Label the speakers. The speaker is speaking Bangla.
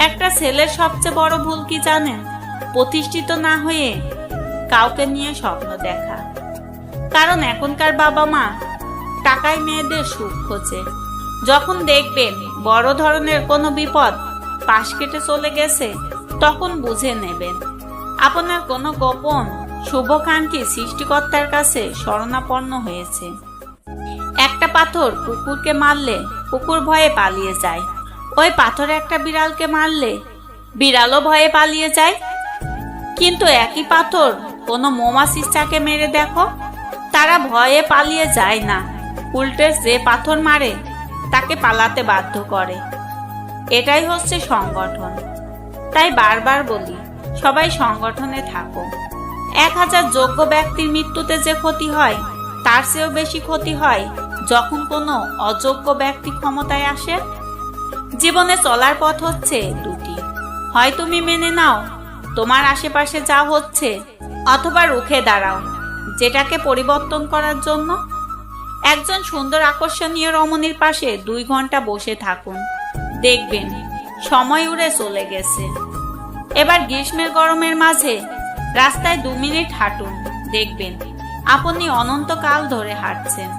Speaker 1: একটা ছেলের সবচেয়ে বড় ভুল কি জানেন? প্রতিষ্ঠিত না হয়ে কাউকে নিয়ে স্বপ্ন দেখা। কারণ এখনকার বাবা মা টাকায় মেয়েদের সুখ খোঁজে। যখন দেখবেন বড় ধরনের কোনো বিপদ পাশ কেটে চলে গেছে, তখন বুঝে নেবেন আপনার কোনো গোপন শুভকাঙ্ক্ষী সৃষ্টিকর্তার কাছে শরণাপন্ন হয়েছে। একটা পাথর কুকুরকে মারলে কুকুর ভয়ে পালিয়ে যায়, ওই পাথর একটা বিড়ালকে মারলে বিড়ালও ভয়ে পালিয়ে যায়। কিন্তু একই পাথর কোনো মৌমাছির চাকে মেরে দেখো, তারা ভয়ে পালিয়ে যায় না, উল্টে যে পাথর মারে তাকে পালাতে বাধ্য করে। এটাই হচ্ছে সংগঠন। তাই বারবার বলি, সবাই সংগঠনে থাকো। 1000 যোগ্য ব্যক্তির মৃত্যুতে যে ক্ষতি হয়, তার চেয়েও বেশি ক্ষতি হয় যখন কোনো অযোগ্য ব্যক্তি ক্ষমতায় আসে। জীবনে চলার পথ হচ্ছে দুটি, হয় তুমি মেনে নাও তোমার আশেপাশে যা হচ্ছে, অথবা রুখে দাঁড়াও যেটাকে পরিবর্তন করার জন্য। একজন সুন্দর আকর্ষণীয় রমণীর পাশে 2 ঘন্টা বসে থাকুন, দেখবেন সময় উড়ে চলে গেছে। এবার গ্রীষ্মের গরমের মাঝে রাস্তায় 2 মিনিট হাঁটুন, দেখবেন আপনি অনন্তকাল ধরে হাঁটছেন।